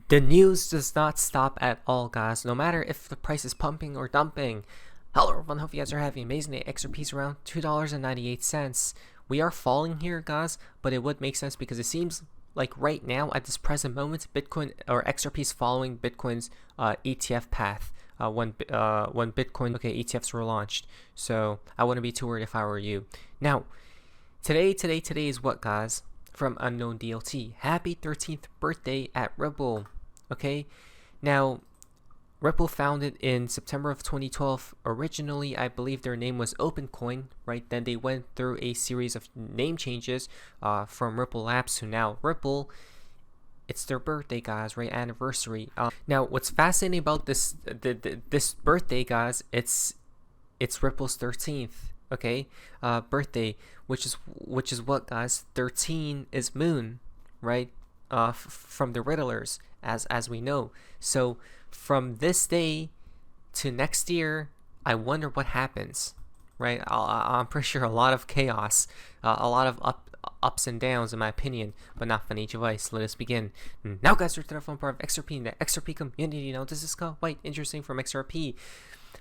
The news does not stop at all, guys, no matter if the price is pumping or dumping. Hello everyone, hope you guys are having an amazing day. XRP is around $2.98. We are falling here, guys, but it would make sense because it seems like right now at this present moment, Bitcoin or XRP is following Bitcoin's ETF path when Bitcoin ETFs were launched. So I wouldn't be too worried if I were you. Now, today is what, guys? From Unknown DLT. Happy 13th birthday at Ripple. Okay, now Ripple founded in September of 2012. Originally, I believe their name was OpenCoin, right? Then they went through a series of name changes from Ripple Labs to now Ripple. It's their birthday, guys, right? Anniversary. Now, what's fascinating about this birthday, guys? It's Ripple's 13th, okay, birthday, which is what, guys? 13 is moon, right? From the Riddlers, as we know. So from this day to next year, I wonder what happens, right? I'm pretty sure a lot of chaos, a lot of ups and downs, in my opinion, but not financial advice. Let us begin. Now, guys, we're to the fun part of XRP, the XRP community. Now, this is quite interesting from XRP.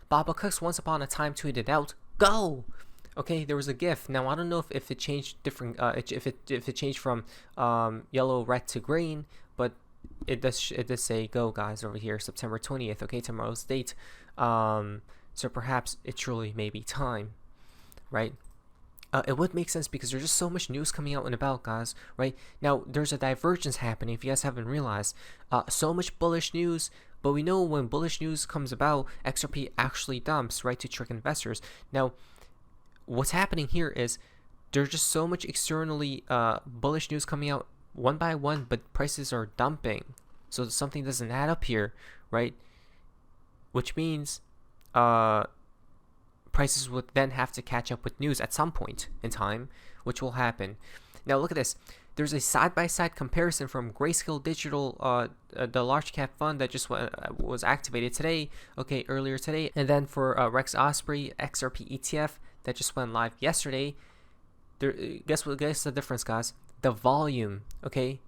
Baba Cooks once upon a time tweeted out, "Go!" Okay, there was a GIF. Now I don't know if it changed different, if it changed from yellow, red to green, but it does say "Go," guys, over here, September 20th. Okay, tomorrow's date. So perhaps it truly may be time, right? It would make sense because there's just so much news coming out and about, guys, right? Now there's a divergence happening. If you guys haven't realized, so much bullish news. But we know when bullish news comes about, XRP actually dumps, right, to trick investors. Now, what's happening here is there's just so much externally bullish news coming out one by one, but prices are dumping. So something doesn't add up here, right? Which means prices would then have to catch up with news at some point in time, which will happen. Now, look at this. There's a side-by-side comparison from Grayscale Digital, the large cap fund that just was activated today, okay, earlier today, and then for Rex Osprey XRP ETF that just went live yesterday. Guess the difference, guys? The volume, okay,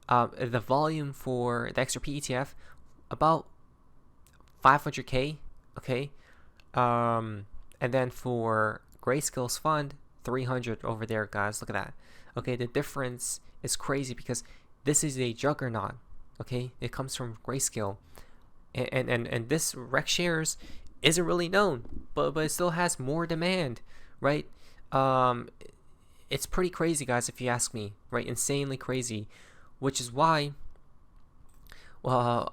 the volume for the XRP ETF about 500K, okay, and then for Grayscale's fund 300 over there, guys. Look at that. Okay, the difference is crazy because this is a juggernaut. Okay, it comes from Grayscale, and this Rex shares isn't really known, but it still has more demand, right? It's pretty crazy, guys, if you ask me, right? Insanely crazy, which is why, well,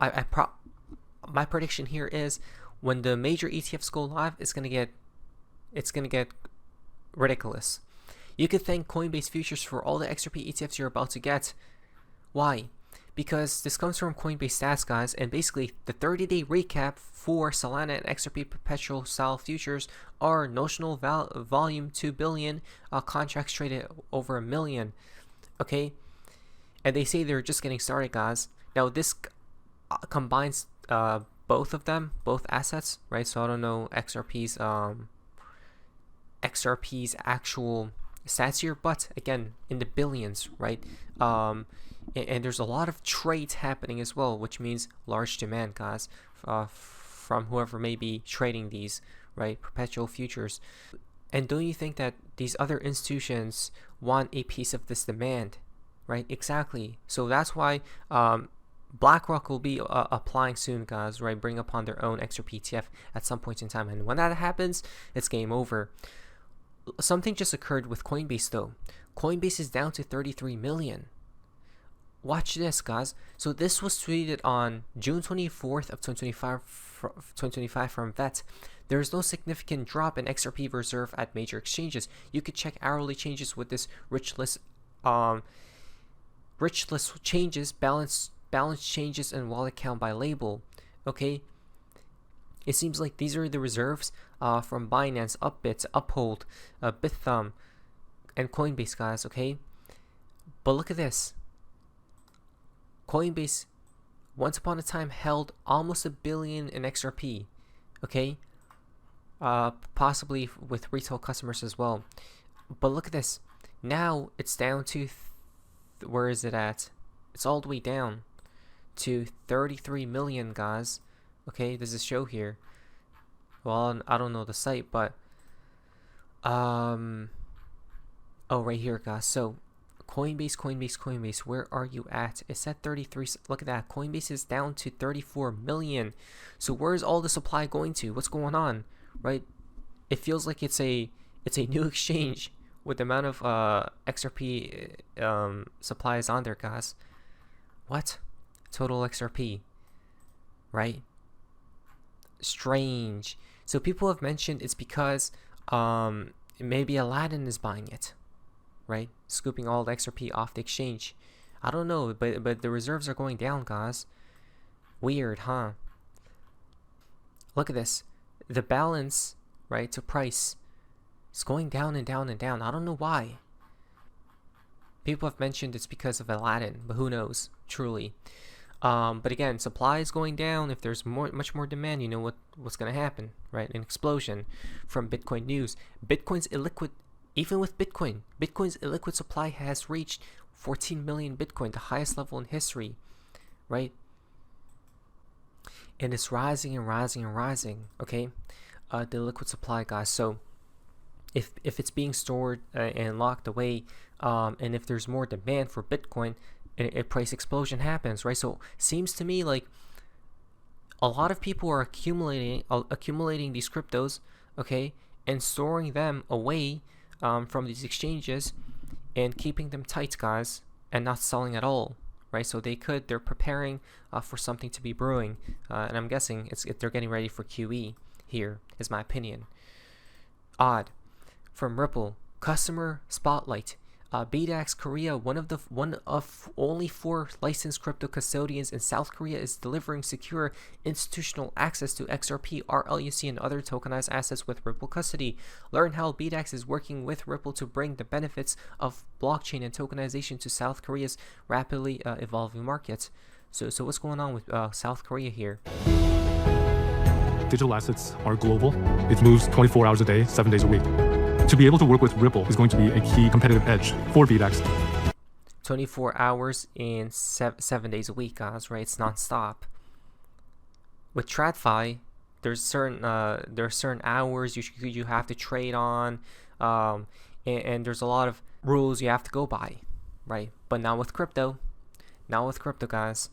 my prediction here is when the major ETFs go live, it's gonna get ridiculous. You could thank Coinbase Futures for all the XRP ETFs you're about to get. Why? Because this comes from Coinbase Stats, guys, and basically the 30-day recap for Solana and XRP perpetual style futures are notional volume 2 billion, contracts traded over 1 million. Okay, and they say they're just getting started, guys. Now this combines both of them, both assets, right? So I don't know XRP's actual stats here, but again, in the billions, right? And there's a lot of trades happening as well, which means large demand, guys, from whoever may be trading these, right, perpetual futures. And don't you think that these other institutions want a piece of this demand, right? Exactly. So that's why BlackRock will be applying soon, guys, right? Bring upon their own XRP ETF at some point in time, and when that happens, it's game over. Something just occurred with Coinbase, though. Coinbase is down to 33 million. Watch this, guys. So this was tweeted on June 24th of 2025 from VET. There is no significant drop in XRP reserve at major exchanges. You could check hourly changes with this rich list changes, balance changes, and wallet count by label. Okay. It seems like these are the reserves from Binance, Upbit, Uphold, Bithumb, and Coinbase, guys, okay? But look at this. Coinbase, once upon a time, held almost $1 billion in XRP, okay? Possibly with retail customers as well. But look at this. Now it's down to, where is it at? It's all the way down to 33 million, guys. Okay, there's a show here. Well, I don't know the site, but oh, right here, guys. So Coinbase, where are you at? It's at 33. Look at that. Coinbase is down to 34 million. So where's all the supply going to? What's going on? Right? It feels like it's a new exchange with the amount of XRP supplies on there, guys. What? Total XRP. Right? Strange. So people have mentioned it's because maybe Aladdin is buying it, right? Scooping all the XRP off the exchange. I don't know, but the reserves are going down, guys. Weird, huh? Look at this. The balance, right, to price is going down and down and down. I don't know why. People have mentioned it's because of Aladdin, but who knows, truly. But again, supply is going down. If there's much more demand, you know what's going to happen, right? An explosion. From Bitcoin news. Bitcoin's illiquid, even with Bitcoin's illiquid supply has reached 14 million Bitcoin, the highest level in history, right? And it's rising and rising and rising, okay? The liquid supply, guys. So if it's being stored and locked away, and if there's more demand for Bitcoin, a price explosion happens, right? So seems to me like a lot of people are accumulating these cryptos, okay, and storing them away from these exchanges and keeping them tight, guys, and not selling at all, right? So they're preparing for something to be brewing, and I'm guessing they're getting ready for QE. Here is my opinion. Odd. From Ripple, customer spotlight. BDAX Korea, one of only 4 licensed crypto custodians in South Korea, is delivering secure institutional access to XRP, RLUC, and other tokenized assets with Ripple custody. Learn how BDAX is working with Ripple to bring the benefits of blockchain and tokenization to South Korea's rapidly evolving markets. So what's going on with South Korea here? Digital assets are global. It moves 24 hours a day, 7 days a week. To be able to work with Ripple is going to be a key competitive edge for BDAX. 24 hours in 7 days a week, guys, right? It's non-stop. With TradFi, there's certain hours you have to trade on, and there's a lot of rules you have to go by, right? But now with crypto, guys,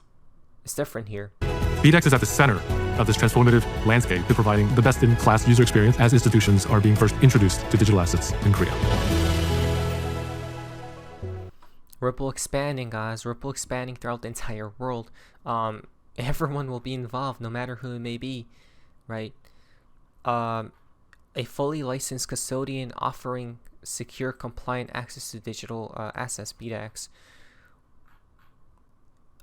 it's different here. BDAX is at the center of this transformative landscape, providing the best-in-class user experience as institutions are being first introduced to digital assets in Korea. Ripple expanding, guys. Ripple expanding throughout the entire world. Everyone will be involved, no matter who it may be, right? A fully licensed custodian offering secure, compliant access to digital assets, BDAX.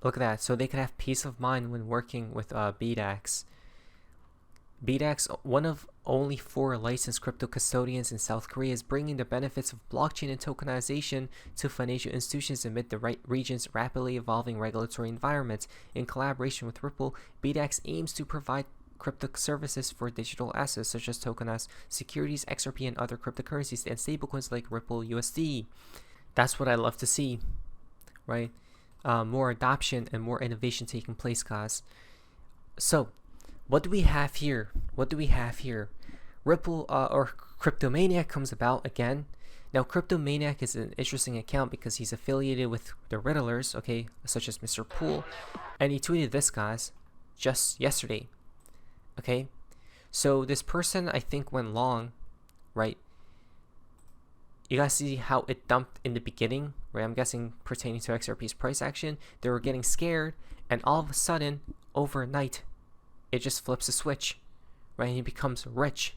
Look at that. So they can have peace of mind when working with BDAX. BDAX, one of only 4 licensed crypto custodians in South Korea, is bringing the benefits of blockchain and tokenization to financial institutions amid the region's rapidly evolving regulatory environment. In collaboration with Ripple, BDAX aims to provide crypto services for digital assets such as tokenized securities, XRP, and other cryptocurrencies, and stablecoins like Ripple USD. That's what I love to see, right? More adoption and more innovation taking place, guys. So what do we have here? Ripple or Cryptomaniac comes about again. Now Cryptomaniac is an interesting account because he's affiliated with the Riddlers, okay, such as Mr. Pool, and he tweeted this, guys, just yesterday. Okay, so this person I think went long, right? You guys see how it dumped in the beginning, right? I'm guessing pertaining to XRP's price action. They were getting scared, and all of a sudden, overnight, it just flips a switch, right? And he becomes rich.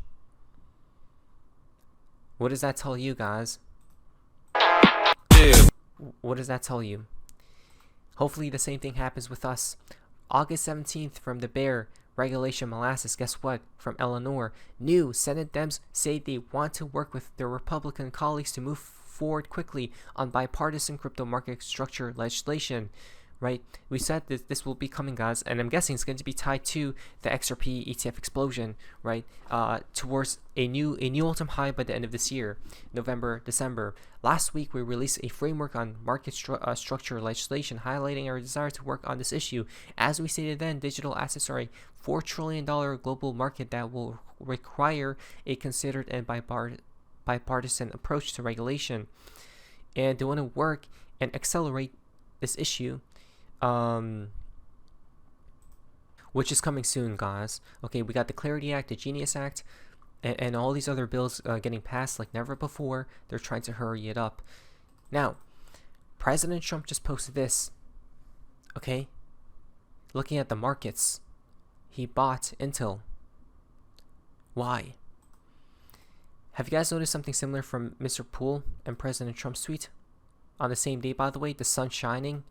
What does that tell you, guys? What does that tell you? Hopefully the same thing happens with us. August 17th from the Bear. Regulation molasses. Guess what? From Eleanor. New Senate Dems say they want to work with their Republican colleagues to move forward quickly on bipartisan crypto market structure legislation. right? We said that this will be coming, guys, and I'm guessing it's going to be tied to the XRP ETF explosion, right? Towards a new all-time high by the end of this year, November, December. Last week, we released a framework on market structure legislation, highlighting our desire to work on this issue. As we stated then, digital assets are a $4 trillion global market that will require a considered and bipartisan approach to regulation. And they want to work and accelerate this issue, which is coming soon, guys. Okay, we got the Clarity Act, the Genius Act, and all these other bills getting passed like never before. They're trying to hurry it up. Now, President Trump just posted this. Okay, looking at the markets, he bought Intel. Why? Have you guys noticed something similar from Mr. Poole and President Trump's tweet? On the same day, by the way, the sun shining.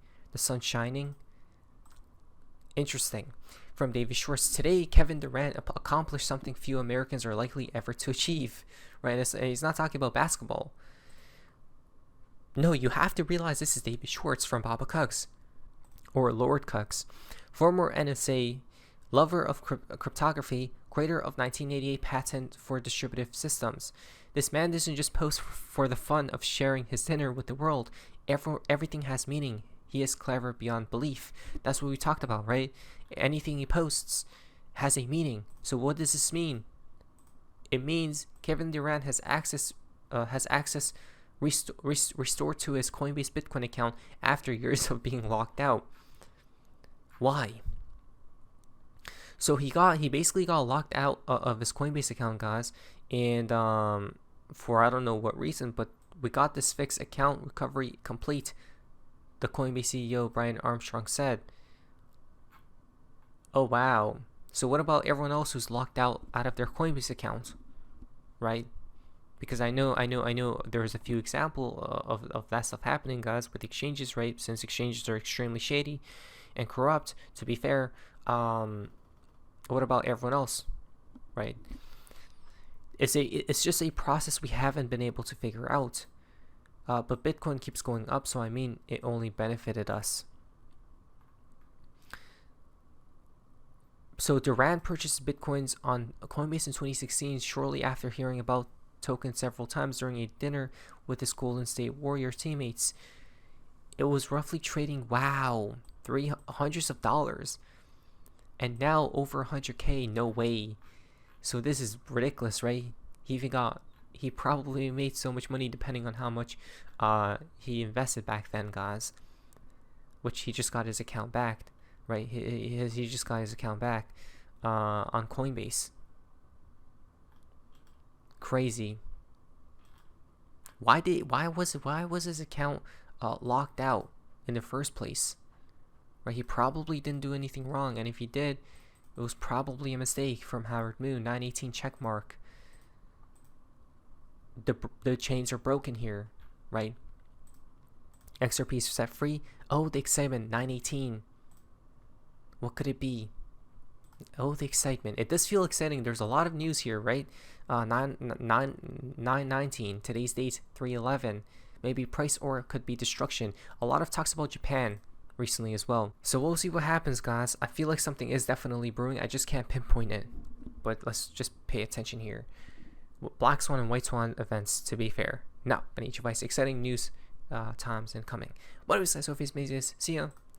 Interesting. From David Schwartz, today Kevin Durant accomplished something few Americans are likely ever to achieve. Right? He's not talking about basketball. No, you have to realize this is David Schwartz from Baba Cugs, or Lord Cugs, former NSA, lover of cryptography, creator of 1988 patent for distributive systems. This man doesn't just post for the fun of sharing his dinner with the world. Everything has meaning. He is clever beyond belief. That's what we talked about, right? Anything he posts has a meaning. So what does this mean? It means Kevin Durant has access restored to his Coinbase Bitcoin account after years of being locked out. Why? So he basically got locked out of his Coinbase account, guys, and for I don't know what reason, but we got this fixed account recovery complete. The Coinbase CEO Brian Armstrong said. Oh wow. So what about everyone else who's locked out of their Coinbase account, right? Because I know there's a few examples of that stuff happening, guys, with exchanges, right? Since exchanges are extremely shady and corrupt, to be fair. What about everyone else, right? It's just a process we haven't been able to figure out. But Bitcoin keeps going up, so I mean, it only benefited us. So Durant purchased Bitcoins on Coinbase in 2016, shortly after hearing about token several times during a dinner with his Golden State Warriors teammates. It was roughly trading, wow, hundreds of dollars. And now over 100K, no way. So this is ridiculous, right? He probably made so much money depending on how much he invested back then, guys. Which he just got his account back, right? He just got his account back on Coinbase. Crazy. Why was his account locked out in the first place? Right, he probably didn't do anything wrong, and if he did, it was probably a mistake from Howard Moon. 918 check mark. The chains are broken here, right? XRP is set free. Oh, the excitement. 918. What could it be? Oh, the excitement. It does feel exciting. There's a lot of news here, right? 919. Today's date 311. Maybe price, or it could be destruction. A lot of talks about Japan recently as well. So we'll see what happens, guys. I feel like something is definitely brewing. I just can't pinpoint it. But let's just pay attention here. Black Swan and White Swan events, to be fair. Now, on each device, exciting news times incoming. What was I, Sophie's Mazes? See ya.